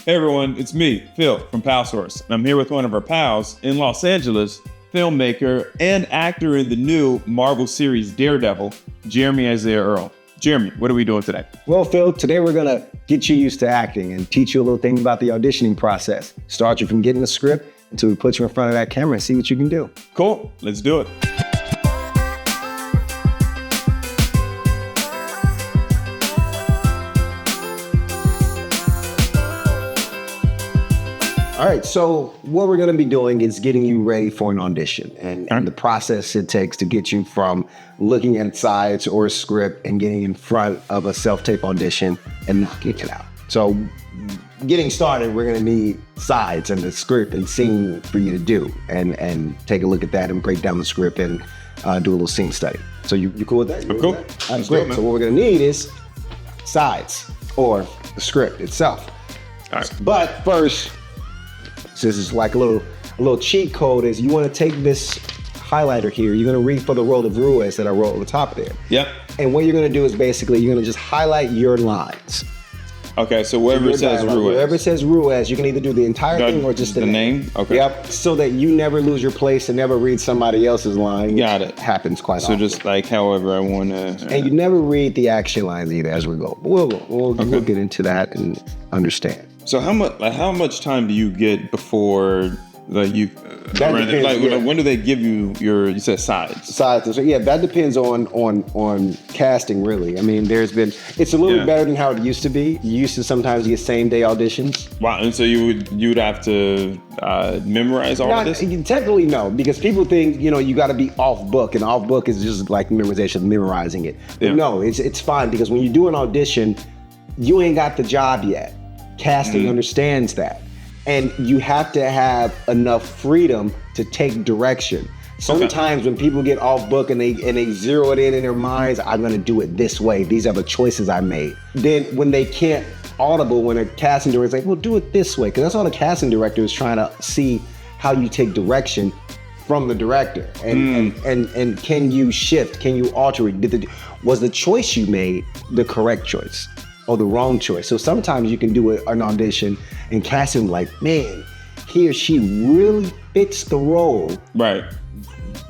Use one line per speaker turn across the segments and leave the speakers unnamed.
Hey everyone, it's me, Phillip from PalSource. And I'm here with one of our pals in Los Angeles, filmmaker and actor in the new Marvel series Daredevil, Jeremy Isaiah Earl. Jeremy, what are we doing today?
Well, Phil, today we're gonna get you used to acting and teach you a little thing about the auditioning process. Start you from getting the script until we put you in front of that camera and see what you can do.
Cool, let's do it.
All right, so what we're gonna be doing is getting you ready for an audition and the process it takes to get you from looking at sides or a script and getting in front of a self-tape audition and knocking it out. So getting started, we're gonna need sides and the script and scene for you to do and take a look at that and break down the script and do a little scene study. So you cool with that?
I'm cool.
All right, great. So what we're gonna need is sides or the script itself.
All right.
But first, this is like a little cheat code is you want to take this highlighter here. You're going to read for the role of Ruiz that I wrote on the top there.
Yep.
And what you're going to do is basically you're going to just highlight your lines.
Okay, so wherever it says Ruiz.
Wherever it says Ruiz, you can either do the entire thing or just the name.
Okay.
Yep. So that you never lose your place and never read somebody else's line.
Got it.
Happens quite often.
So just like however I want to.
And you never read the action lines either as we go. We'll get into that and understand.
So how much time do you get before when do they give you you said sides?
Sides. So yeah, that depends on casting really. I mean, it's a little bit better than how it used to be. You used to sometimes get same day auditions.
Wow, and so you would have to memorize all of this?
Technically no, because people think, you got to be off book, and off book is just like memorization, memorizing it. But no, it's fine because when you do an audition, you ain't got the job yet. Casting understands that. And you have to have enough freedom to take direction. Sometimes when people get off book and they zero it in their minds, I'm gonna do it this way. These are the choices I made. Then when they can't audible, when a casting director is like, well, do it this way. Because that's all the casting director is trying to see how you take direction from the director. And can you shift? Can you alter it? Was the choice you made the correct choice? Or the wrong choice. So sometimes you can do an audition and casting like, man, he or she really fits the role.
Right.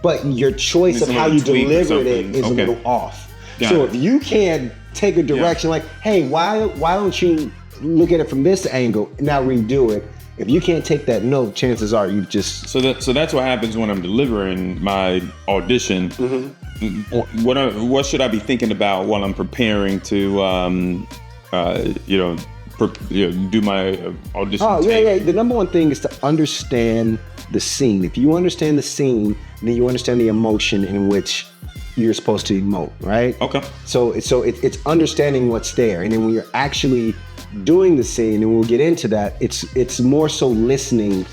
But your choice of how you delivered it is a little off. So if you can't take a direction like, hey, why don't you look at it from this angle and now redo it? If you can't take that note, chances are you've just...
So that's what happens when I'm delivering my audition. What should I be thinking about while I'm preparing to do my audition?
Oh, yeah. The number one thing is to understand the scene. If you understand the scene, then you understand the emotion in which you're supposed to emote, right?
Okay.
So it's understanding what's there. And then when you're actually doing the scene, and we'll get into that, it's more so listening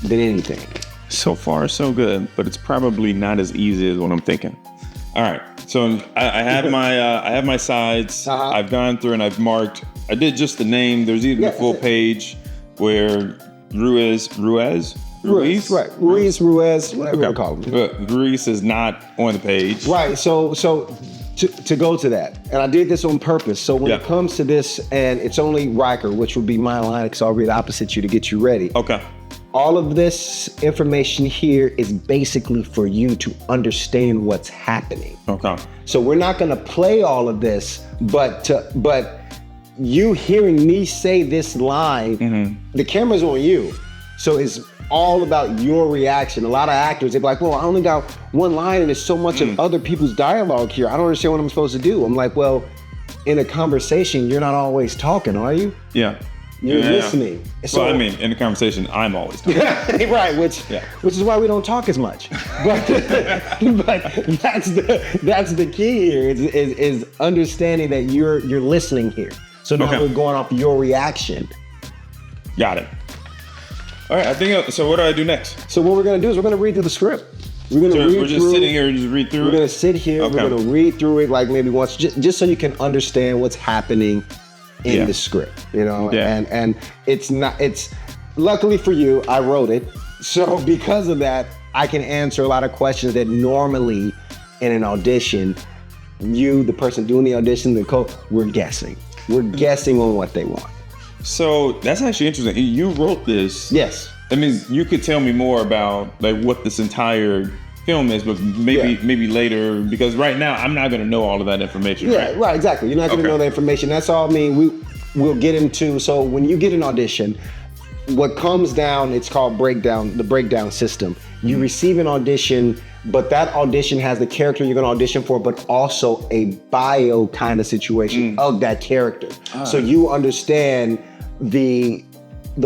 than anything.
So far, so good, but it's probably not as easy as what I'm thinking. All right. So I have my sides. I've gone through and I've marked. I did just the name. There's even a full page where Ruiz, right?
Ruiz, whatever you call him.
Ruiz is not on the page.
Right. So to go to that, and I did this on purpose. So when it comes to this, and it's only Riker, which would be my line, because I'll read opposite you to get you ready.
Okay.
All of this information here is basically for you to understand what's happening.
Okay.
So we're not going to play all of this, but you hearing me say this line, the camera's on you. So it's all about your reaction. A lot of actors, they're like, well, I only got one line and there's so much of other people's dialogue here. I don't understand what I'm supposed to do. I'm like, well, in a conversation, you're not always talking, are you?
Yeah.
You're listening. So,
well, I mean, in a conversation, I'm always talking.
Right, which is why we don't talk as much. But that's the key here is understanding that you're listening here. So now we're going off your reaction.
Got it. All right, I think so. What do I do next?
So what we're gonna do is we're gonna read through the script.
We're just sitting here and just read through it?
We're gonna sit here, we're gonna read through it like maybe once, just so you can understand what's happening in the script, and it's luckily for you, I wrote it. So because of that, I can answer a lot of questions that normally in an audition, the person doing the audition, we're guessing. We're guessing on what they want.
So that's actually interesting. You wrote this.
Yes.
I mean, you could tell me more about like what this entire film is, but maybe later, because right now I'm not going to know all of that information.
Yeah, right, exactly. You're not going to know the information. That's all. I mean, we'll get into. So when you get an audition, what comes down, it's called the breakdown system. You receive an audition, but that audition has the character you're going to audition for, but also a bio kind of situation of that character. So you understand the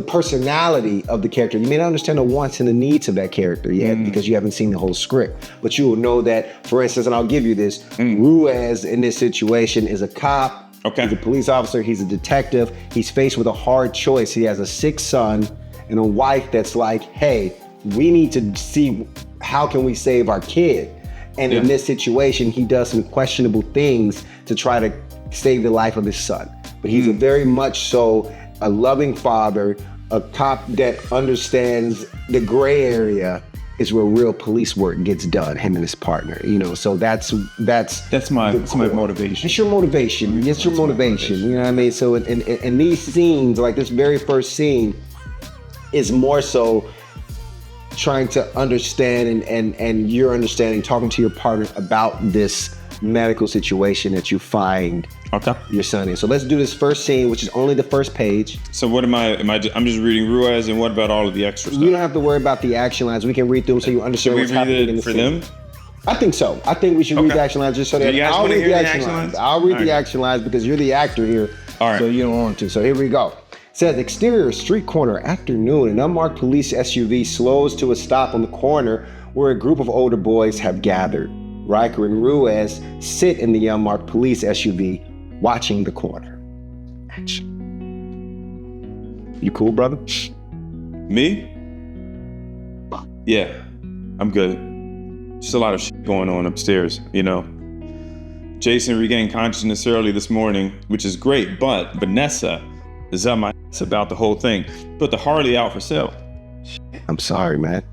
personality of the character. You may not understand the wants and the needs of that character yet because you haven't seen the whole script, but you will know that, for instance, and I'll give you this, Ruiz in this situation is a cop. Okay. He's a police officer, he's a detective, he's faced with a hard choice. He has a sick son and a wife that's like, hey, we need to see how can we save our kid. And in this situation, he does some questionable things to try to save the life of his son. But he's a very much so a loving father, a cop that understands the gray area is where real police work gets done, him and his partner, you know, so that's my motivation. It's your motivation. It's your motivation. You know what I mean? So in these scenes, like this very first scene is more so trying to understand and you're understanding, talking to your partner about this medical situation that you find your son in. So let's do this first scene, which is only the first page.
So what I'm just reading Ruiz, and what about all of the extra stuff?
You don't have to worry about the action lines. We can read through them so you understand what's happening in the scene.
Them?
I think so. I think we should read the action lines just so that I'll read the action lines. I'll read the action lines because you're the actor here. All right. So you don't want to. So here we go. It says, exterior street corner, afternoon, an unmarked police SUV slows to a stop on the corner where a group of older boys have gathered. Riker and Ruiz sit in the unmarked police SUV watching the corner. Action. You cool, brother?
Me? Yeah, I'm good. Just a lot of shit going on upstairs, you know. Jason regained consciousness early this morning, which is great, but Vanessa is up my ass about the whole thing. Put the Harley out for sale.
I'm sorry, man.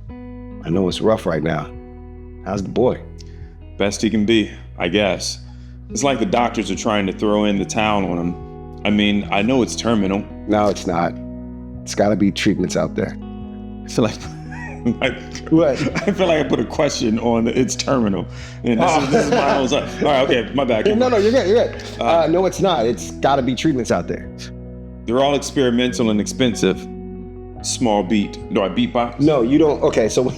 I know it's rough right now. How's the boy?
Best he can be, I guess. It's like the doctors are trying to throw in the towel on him. I mean, I know it's terminal.
No, it's not. It's gotta be treatments out there.
I feel like what? I feel like I put a question on it's terminal. And this is my whole side. All right, okay, my bad.
No, you're good. No, it's not. It's gotta be treatments out there.
They're all experimental and expensive. Small beat. Do I beatbox?
No, you don't. Okay, so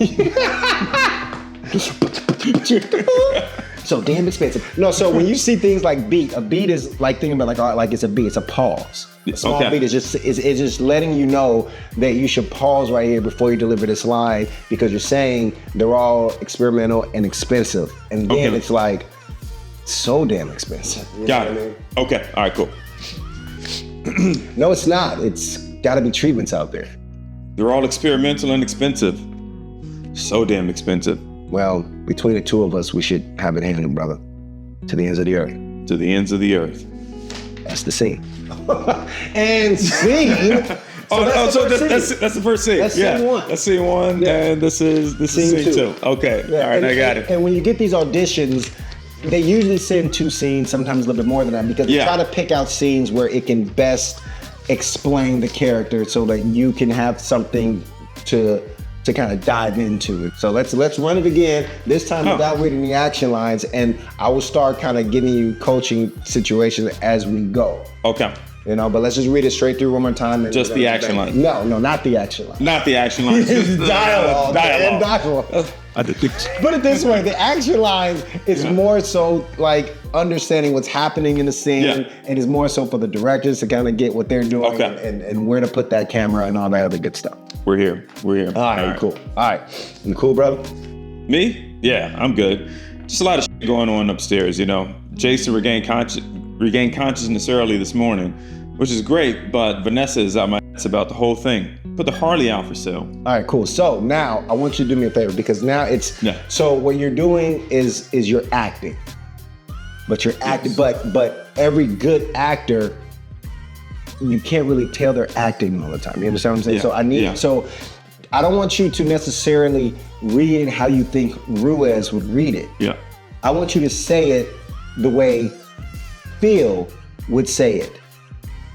so damn expensive. No, so when you see things like beat, a beat is like thinking about like it's a beat, it's a pause. A small beat is just letting you know that you should pause right here before you deliver this line because you're saying they're all experimental and expensive. And then it's like so damn expensive.
Got it. I mean? Okay. All right, cool.
No, it's not. It's gotta be treatments out there.
They're all experimental and expensive. So damn expensive.
Well, between the two of us, we should have it handled, brother. To the ends of the earth.
To the ends of the earth.
That's the scene. And scene.
So that's the first scene.
That's scene one.
That's scene one, and this is scene two. Okay.
Yeah.
All right, I got it.
And when you get these auditions, they usually send 2 scenes, sometimes a little bit more than that, because they try to pick out scenes where it can best explain the character so that you can have something to kind of dive into it. So let's run it again, this time without reading the action lines, and I will start kind of giving you coaching situations as we go.
Okay.
You know, but let's just read it straight through one more time. And
just the action lines.
No, not the action lines.
Not the action lines.
It's dialogue. Dialogue. Put it this way, the action lines is more so like understanding what's happening in the scene, and is more so for the directors to kind of get what they're doing and where to put that camera and all that other good stuff.
We're here. All
right, cool. All right. You cool, brother?
Me? Yeah, I'm good. Just a lot of shit going on upstairs, you know. Jason regained consciousness early this morning, which is great, but Vanessa is out my ass about the whole thing. Put the Harley out for sale.
All right, cool. So now I want you to do me a favor because now it's so what you're doing is you're acting. But you're acting, but every good actor, you can't really tell they're acting all the time. You understand what I'm saying? So I don't want you to necessarily read it how you think Ruiz would read it.
Yeah.
I want you to say it the way Phil would say it.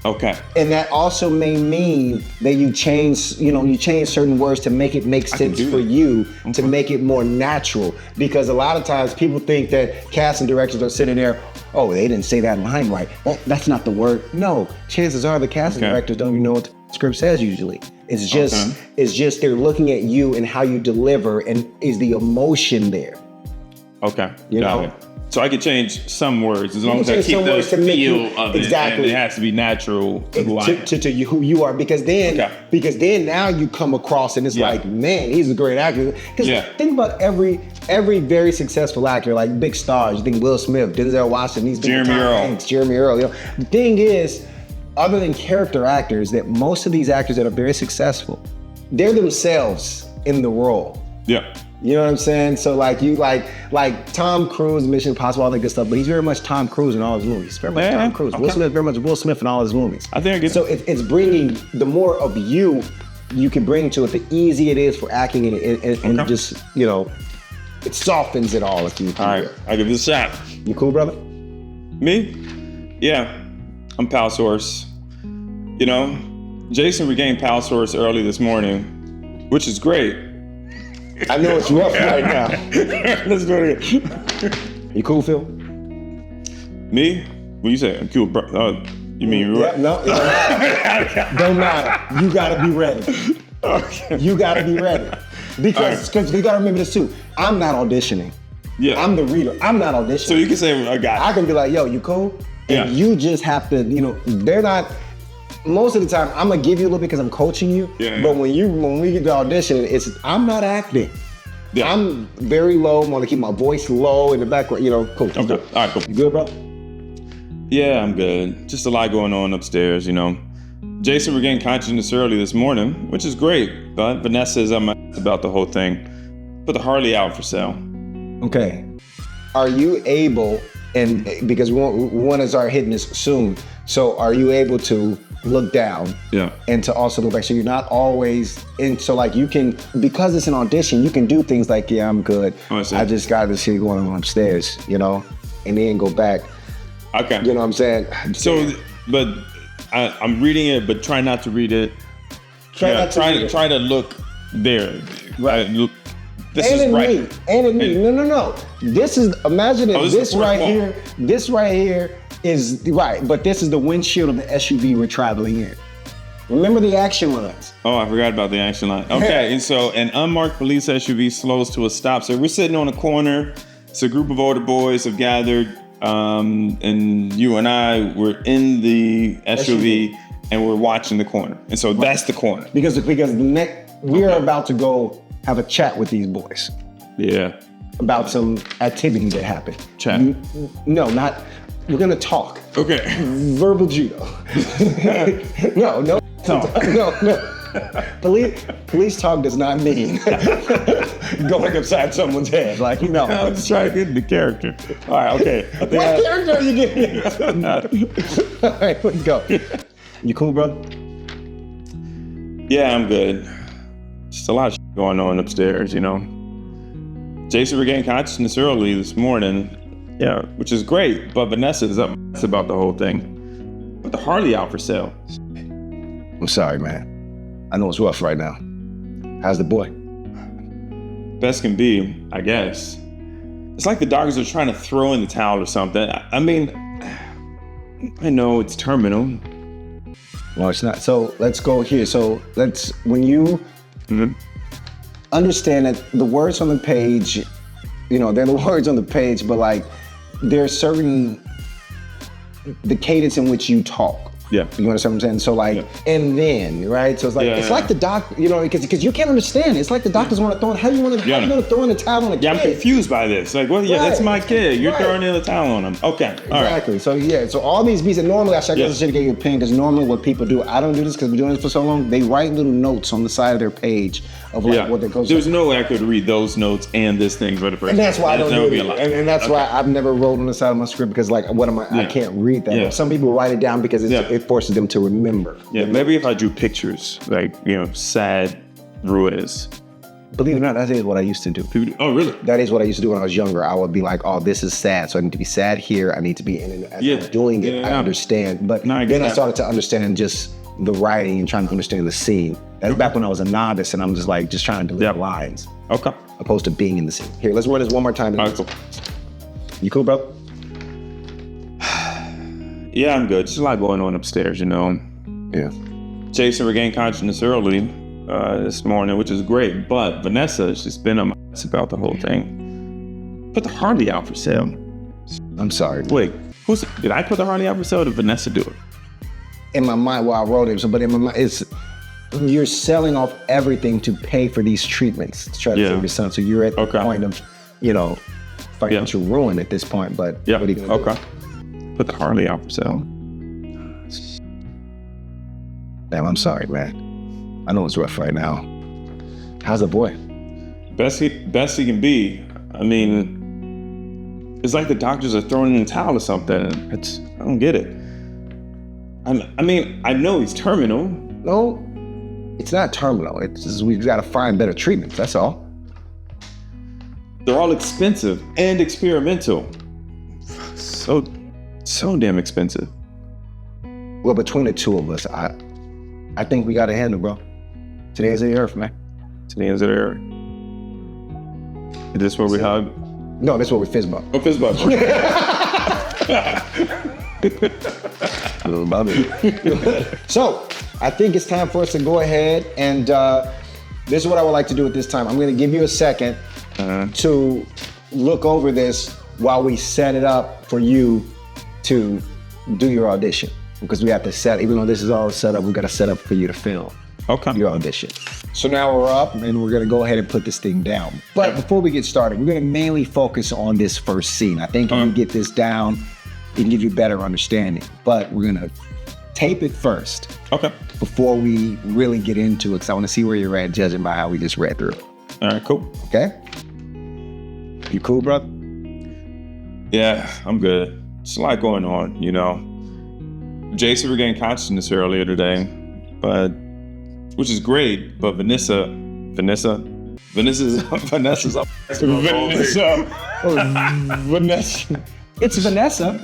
Okay.
And that also may mean that you change certain words to make it make sense for you, to make it more natural. Because a lot of times people think that casting directors are sitting there, oh, they didn't say that line right. Well, that's not the word. No, chances are the casting directors don't even know what the script says usually. It's just they're looking at you and how you deliver, and is the emotion there.
Okay.
You know?
It. So I could change some words as long as I keep the feel of it. Exactly. And it has to be natural to
who you are, because then now you come across and it's like, man, he's a great actor. Because think about every very successful actor, like big stars. You think Will Smith, Denzel Washington, these
Jeremy Earl.
Jeremy Earl. You know? The thing is, other than character actors, that most of these actors that are very successful, they're themselves in the role.
Yeah.
You know what I'm saying? So like Tom Cruise, Mission Impossible, all that good stuff, but he's very much Tom Cruise in all his movies. He's very much Tom Cruise. Will Smith, very much Will Smith in all his movies.
I think I get
so it's bringing, the more of you can bring to it, the easier it is for acting, and just, it softens it all. If you
all right, I'll give this a shot.
You cool, brother?
Me? Yeah, I'm PalSource. Jason regained PalSource early this morning, which is great.
I know it's rough right now. Let's do it again. You cool, Phil?
Me? What you say? I'm cool, bro. You mean you're right?
No, don't matter. You gotta be ready. Okay. You gotta be ready. Because you gotta remember this too. I'm not auditioning.
Yeah.
I'm the reader. I'm not auditioning. So
you can say, I got it.
I can be like, yo, you cool? And you just have to, they're not. Most of the time, I'm gonna give you a little bit because I'm coaching you. Yeah. But when we get to audition, I'm not acting. Yeah. I'm very low. I want to keep my voice low in the background. Cool.
Okay. All right. Cool.
You good, bro?
Yeah, I'm good. Just a lot going on upstairs. Jason regained consciousness early this morning, which is great. But Vanessa is about the whole thing. Put the Harley out for sale.
Okay. Are you able? And because we want to start hitting this soon, so are you able to look down and to also look back, so you're not always in, so like you can, because it's an audition, you can do things like, yeah, I'm good, I just got this shit going on upstairs, and then go back.
Okay.
You know what I'm saying?
So, but I'm reading it, but try not to read it. Try to look there. Right. Look. This is right.
And in me. No. This is, imagine if this right here, is right, but this is the windshield of the SUV we're traveling in. Remember the action lines.
Oh, I forgot about the action line. Okay, and so an unmarked police SUV slows to a stop. So we're sitting on a corner. It's a group of older boys have gathered, and you and I were in the SUV and we're watching the corner. And so that's the corner. Because
we are about to go have a chat with these boys.
Yeah.
About some activity that happened.
Chat?
No, not. We're gonna talk.
Okay.
Verbal judo. No.
Talk.
No. Police talk does not mean going upside someone's head. Like, no.
I'm just trying to get into character. All right, okay.
What character are you getting? All right, let's go. You cool, brother?
Yeah, I'm good. Just a lot of shit going on upstairs, Jason regained consciousness early this morning. Yeah, which is great, but Vanessa is up about the whole thing. Put the Harley out for sale.
I'm sorry, man. I know it's rough right now. How's the boy?
Best can be, I guess. It's like the doctors are trying to throw in the towel or something. I mean, I know it's terminal.
Well, it's not. So let's go here. So when you understand that the words on the page, they're the words on the page, but like, there's certain, the cadence in which you talk.
Yeah.
You understand what I'm saying? So like, and then, right? So it's like, it's like the doc, because you can't understand it. It's like the doctors want to throw in, how you want to throw in the towel on a kid?
Yeah, I'm confused by this. Like, well, that's my kid. You're throwing in the towel on him. Okay, all right.
Exactly. So all these beats, and normally I should give you a opinion, because normally what people do, I don't do this because we're doing this for so long, they write little notes on the side of their page of like what that goes.
There's no way I could read those notes and this thing for the first.
And that's why I don't do it. And that's why I've never wrote on the side of my script, because like, what am I? I can't read that. Yeah. Some people write it down because it forces them to remember.
Yeah, maybe if I drew pictures, like, sad Ruiz,
Believe it or not, that is what I used to do.
Oh, really?
That is what I used to do when I was younger. I would be like, oh, this is sad, so I need to be sad here. I need to be in it. As I'm doing it, I understand. But then I started to understand just the writing and trying to understand the scene. That's back when I was a novice and I'm just trying to deliver lines.
Okay.
Opposed to being in the scene. Here, let's run this one more time.
All right, cool.
You cool, bro?
Yeah, I'm good. There's a lot going on upstairs, you know.
Yeah.
Jason regained consciousness early this morning, which is great. But Vanessa, she's been a mess about the whole thing. Put the Harley out for sale.
I'm sorry.
Wait, did I put the Harley out for sale or did Vanessa do it?
In my mind, I wrote it, but in my mind, you're selling off everything to pay for these treatments to try to save your son. So you're at the point of, financial ruin at this point. But what are you going to do?
Put the Harley out for sale.
Damn, I'm sorry, man. I know it's rough right now. How's the boy?
Best he can be. I mean, it's like the doctors are throwing in the towel or something. I don't get it. I mean, I know he's terminal.
No, it's not terminal. It's just we've got to find better treatments. That's all.
They're all expensive and experimental. So damn expensive.
Well, between the two of us, I think we got a handle, bro. Today's the earth, man.
Today's the earth. Is this where we hug?
No, this is where we fist bump.
Oh, fist bump.
So, I think it's time for us to go ahead and this is what I would like to do at this time. I'm going to give you a second to look over this while we set it up for you to do your audition. Because we have to even though this is all set up, we've got to set up for you to film your audition. So now we're up and we're going to go ahead and put this thing down. But before we get started, we're going to mainly focus on this first scene. I think if we get this down, it can give you better understanding. But we're going to tape it first. Okay. Before we really get into it, because I want to see where you're at, judging by how we just read through it.
All right, cool.
Okay? You cool, brother?
Yeah, I'm good. There's a lot going on, you know. Jason regained consciousness earlier today, which is great, but Vanessa's up.
Vanessa. It's Vanessa.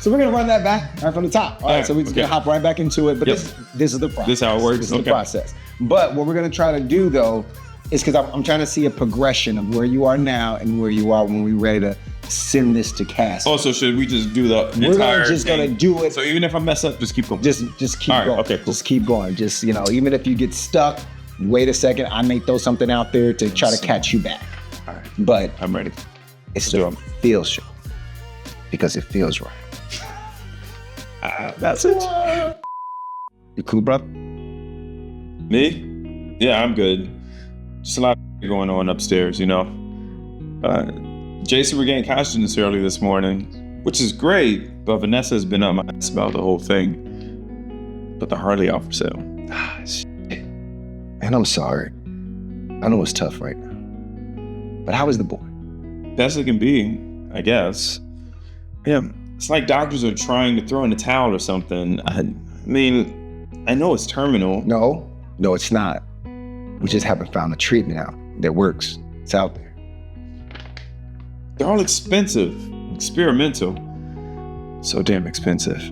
So we're gonna run that back right from the top. All right, so we're just gonna hop right back into it. But this is the process.
This is how it works.
This is the process. But what we're gonna try to do though is because I'm trying to see a progression of where you are now and where you are when we're ready to send this to cast.
Oh, so should we just do the entire thing?
Gonna do it.
So even if I mess up, just keep going.
Just keep going.
Okay, cool.
Just keep going. Just, even if you get stuck, wait a second. I may throw something out there to try to catch you back.
All right.
But
I'm ready.
It's the feel show. Because it feels right.
That's it.
You cool, brother?
Me? Yeah, I'm good. Just a lot going on upstairs, you know. Jason regained consciousness early this morning, which is great, but Vanessa has been on my ass about the whole thing. But the Harley out for sale.
Shit. And I'm sorry. I know it's tough right now. But how is the boy?
Best it can be, I guess. Yeah, it's like doctors are trying to throw in the towel or something. I mean, I know it's terminal.
No, it's not. We just haven't found a treatment out that works. It's out there.
They're all expensive, experimental. So damn expensive.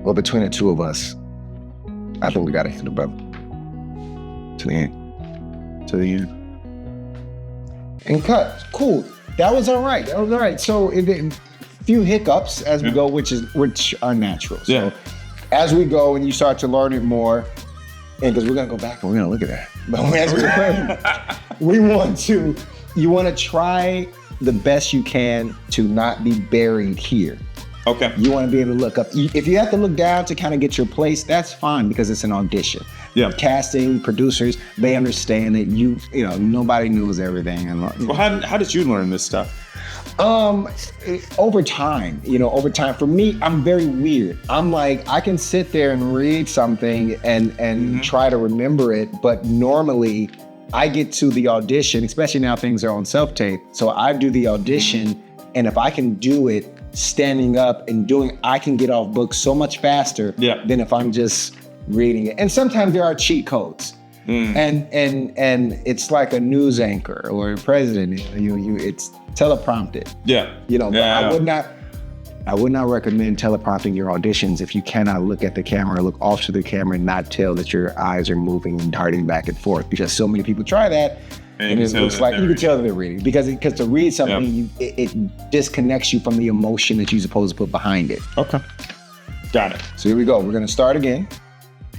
Well, between the two of us, I think we got to hit the brother. To the end.
To the end.
And cut. Cool. That was all right. So a few hiccups as we go, which are natural. So as we go and you start to learn it more, and because we're gonna go back and we're gonna look at that. But as we learn, you want to try the best you can to not be buried here.
Okay.
You want to be able to look up. If you have to look down to kind of get your place, that's fine because it's an audition.
Yeah.
Casting, producers, they understand that nobody knows everything.
Well, how did you learn this stuff?
Over time. For me, I'm very weird. I'm like, I can sit there and read something and try to remember it, but normally I get to the audition, especially now things are on self-tape. So I do the audition, and if I can do it standing up and I can get off book so much faster than if I'm just reading it. And sometimes there are cheat codes.
And it's like a news anchor or a president. It's teleprompted.
Yeah.
But I would not recommend teleprompting your auditions if you cannot look at the camera or look off to the camera and not tell that your eyes are moving and darting back and forth, because so many people try that and it looks like you can tell that they're reading, because to read something, it disconnects you from the emotion that you're supposed to put behind it.
Okay. Got it.
So here we go. We're going to start again.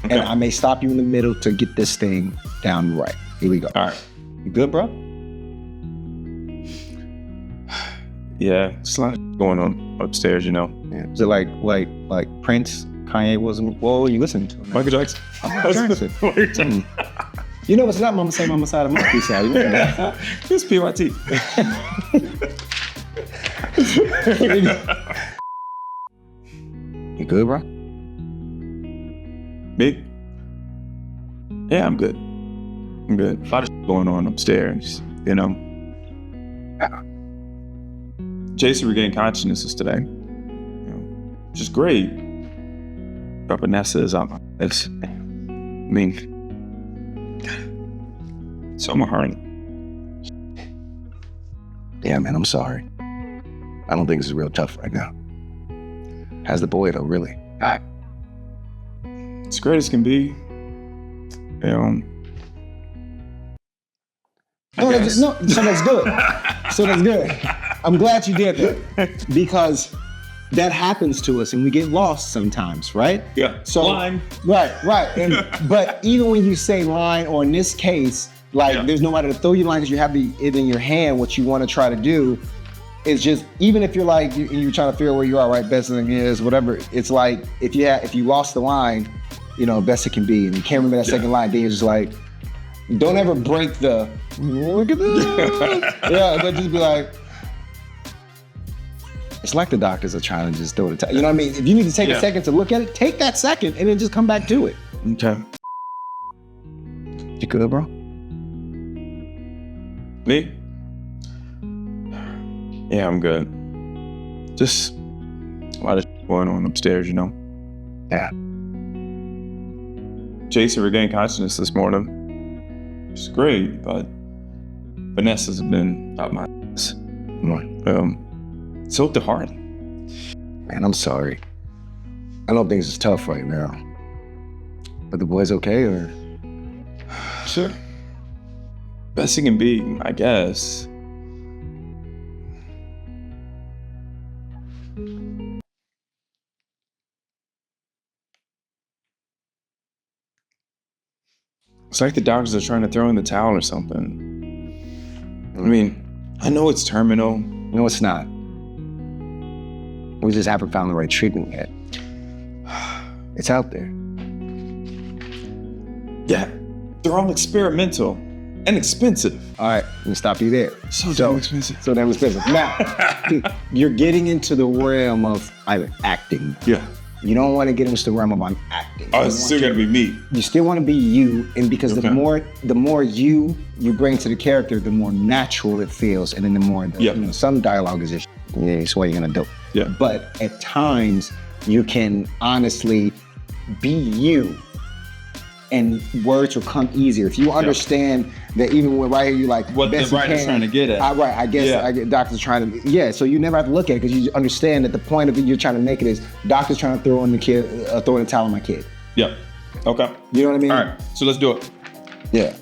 Okay.
And I may stop you in the middle to get this thing down right. Here we go.
All right.
You good, bro?
Yeah, it's a lot going on upstairs,
Yeah. Is it like Prince, Kanye wasn't? What were you listening to?
Michael Jackson.
Michael Jackson. You know what's not Mama Say Mama Side of Monkey Side? You know that?
It's PYT.
You good, bro?
Me? Yeah, I'm good. I'm good. A lot of going on upstairs, Jason regained consciousness today. Which is great. But Vanessa is out. So am I hurting.
Yeah, man, I'm sorry. I don't think this is real tough right now. How's the boy though, really?
As great as can be.
So that's good. So that's good. I'm glad you did that, because that happens to us and we get lost sometimes, right?
Yeah.
So
line.
Right. But even when you say line, or in this case, there's nobody to throw you line because you have it in your hand. What you want to try to do is just, even if you're you're trying to figure out where you are, right? Best thing is whatever. It's like if you lost the line, best it can be, and you can't remember that second line, then you're just like, don't ever break the look at this. But just be like, it's like the doctors are trying to just throw it. You know what I mean? If you need to take a second to look at it, take that second and then just come back to it.
Okay.
You good, bro?
Me? Yeah, I'm good. Just a lot of going on upstairs,
Yeah.
Jason regained consciousness this morning. It's great, but Vanessa's been out my ass. So disheartening.
Man, I'm sorry. I know things is tough right now. But the boy's okay, or?
Sure. Best he can be, I guess. It's like the doctors are trying to throw in the towel or something. I mean, I know it's terminal.
No, it's not. We just haven't found the right treatment yet. It's out there.
Yeah. They're all experimental and expensive.
All right, let me stop you there.
So damn expensive.
So damn expensive. Now, you're getting into the realm of either acting.
Yeah.
You don't want to get into the realm of I'm acting.
Oh, it's still gotta be me.
You still want to be you, and because the more you bring to the character, the more natural it feels, and then the more some dialogue is just it's what you're gonna do.
Yeah.
But at times you can honestly be you, and words will come easier if you understand that. Even when right here you like
what the writer's trying to get at.
Right, I guess I get doctors trying to so you never have to look at it because you understand that the point of it you're trying to make it is doctors trying to throw in the towel on my kid.
Yeah. Okay.
You know what I mean?
All right. So let's do it.
Yeah.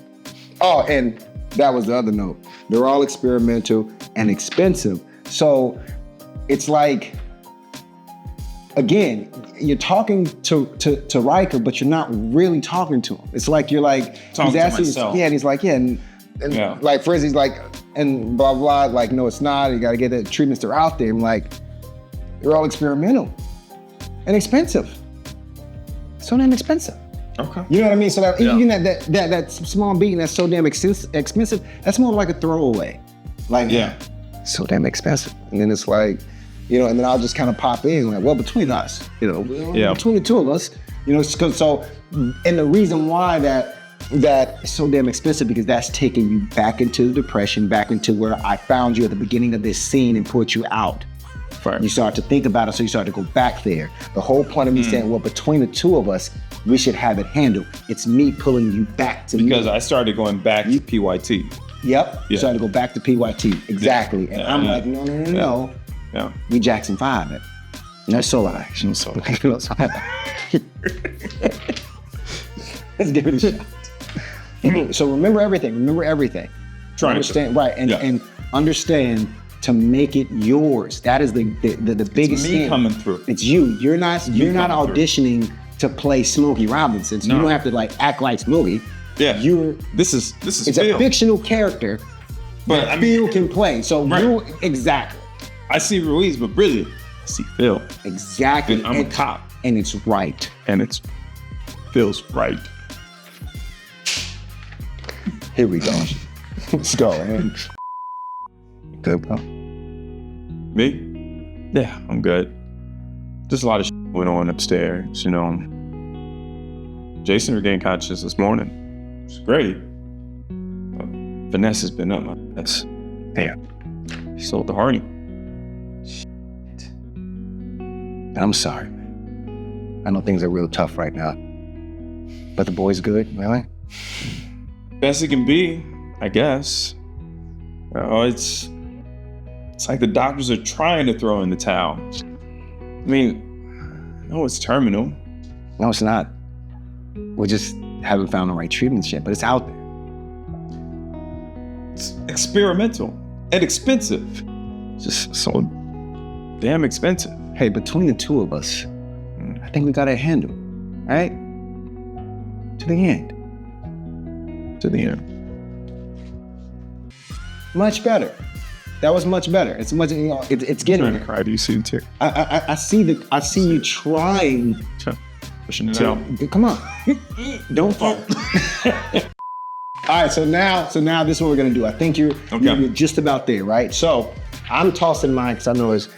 Oh, and that was the other note. They're all experimental and expensive. So it's like, again, you're talking to Riker, but you're not really talking to him. It's like you're like
talking
he's asking,
to myself.
and he's like, and like for instance, he's like, and blah blah, like no, it's not. You got to get the treatments that are out there. I'm like, they're all experimental and expensive. So damn expensive.
Okay.
You know what I mean? So that even that small beating that's so damn expensive, that's more like a throwaway. Like so damn expensive, and then it's like. And then I'll just kind of pop in like, well, between us, between the two of us, so, and the reason why that is so damn expensive because that's taking you back into the depression, back into where I found you at the beginning of this scene and put you out.
Right.
You start to think about it, so you start to go back there. The whole point of me saying, well, between the two of us, we should have it handled. It's me pulling you back to
because
me.
I started going back to PYT.
Yep. You started to go back to PYT. Exactly. And I'm like, no.
Yeah.
We Jackson 5 it. No solo action.
Solo.
Let's give it a shot. So remember everything.
Trying
understand, right? And understand to make it yours. That is the biggest
me
thing.
coming through.
It's you. You're not auditioning to play Smokey Robinson. So you don't have to like act like Smokey.
Yeah. This is
It's
Phil.
a fictional character,
But
that Phil can play. So you exactly.
I see Ruiz, but really, I see Phil.
Exactly.
And I'm a cop.
And it's right.
And it's Phil's right.
Here we go. Let's go, man. Good, bro.
Me? Yeah, I'm good. Just a lot of shit went on upstairs, you know. Jason regained consciousness this morning. It's great. Vanessa's been up my ass.
Damn.
She sold the Hardy.
Shit. I'm sorry, man. I know things are real tough right now. But the boy's good, really?
Best it can be, I guess. It's like the doctors are trying to throw in the towel. I mean, no, it's terminal.
No, it's not. We just haven't found the right treatment yet, but it's out there.
It's experimental and expensive. Just so damn expensive.
Hey, between the two of us, I think we got it handled, right? To the end.
To the end.
Much better. That was much better. It's much. It's getting.
I'm trying to cry. Do you see the tear?
I see you trying.
Pushing it out.
Come on. Don't fall. All right. So now this is what we're gonna do. I think you're just about there, right? So I'm tossing mine because I know it's.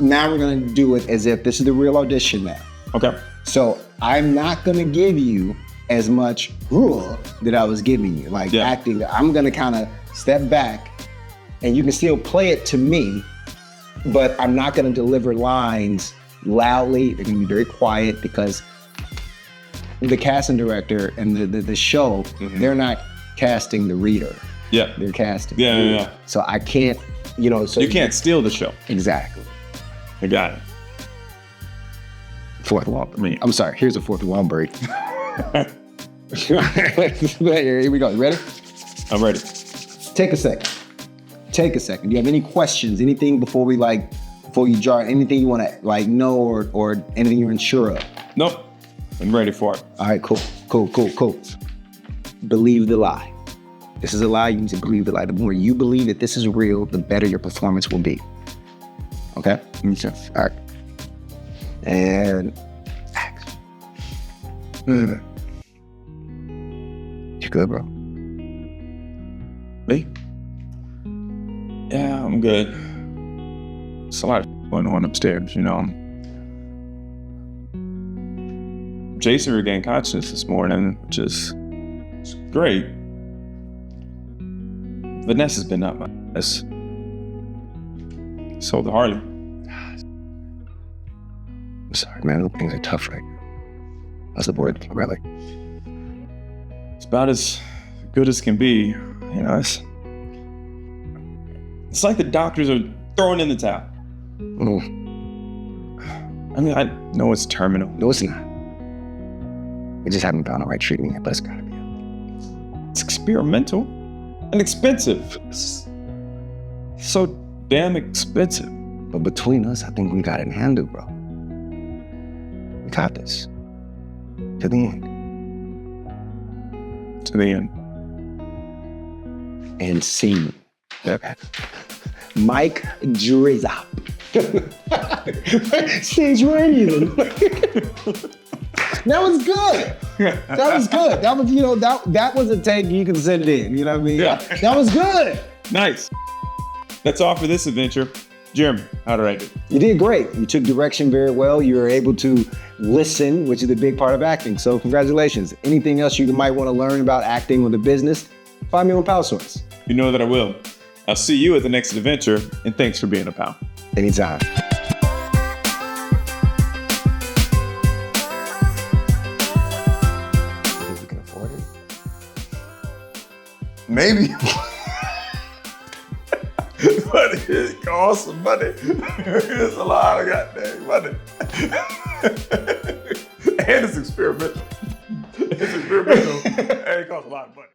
Now we're gonna do it as if this is the real audition now.
Okay.
So I'm not gonna give you as much rule that I was giving you, like acting. I'm gonna kind of step back, and you can still play it to me, but I'm not gonna deliver lines loudly. They're gonna be very quiet because the casting director and the show, they're not casting the reader.
Yeah.
They're casting.
Yeah.
So I can't, so
you can't steal the show.
Exactly.
I got it.
Fourth wall. I'm sorry. Here's a fourth wall break. Here we go. You ready?
I'm ready.
Take a second. Do you have any questions? Anything before you jar? Anything you want to know or anything you're unsure of?
Nope. I'm ready for it.
All right, cool. Believe the lie. This is a lie. You need to believe the lie. The more you believe that this is real, the better your performance will be. Okay?
Okay.
All right. And action. You good, bro?
Me? Yeah, I'm good. There's a lot of going on upstairs, Jason regained consciousness this morning, which is great. Vanessa's been up my ass. Sold the Harley.
I'm sorry, man. Things are tough right now. How's the board, really?
It's about as good as can be. It's like the doctors are throwing in the towel. I mean, I know it's terminal.
No, it's not. We just haven't found the right treatment yet, but it's gotta be.
It's experimental and expensive. It's so damn expensive.
But between us, I think we got it handled, bro. We got this. To the end.
To the end.
And scene. Mike Drizop. Stage radio. That was good. That was good. That was, that was a take you can send it in. You know what I mean?
Yeah.
That was good.
Nice. That's all for this adventure. Jeremy, how did I do?
You did great. You took direction very well. You were able to listen, which is a big part of acting. So congratulations. Anything else you might want to learn about acting with a business, find me on PalSource.
You know that I will. I'll see you at the next adventure, and thanks for being a pal.
Anytime.
Maybe. But it costs some money. It's a lot of goddamn money. And it's experimental. And it costs a lot of money.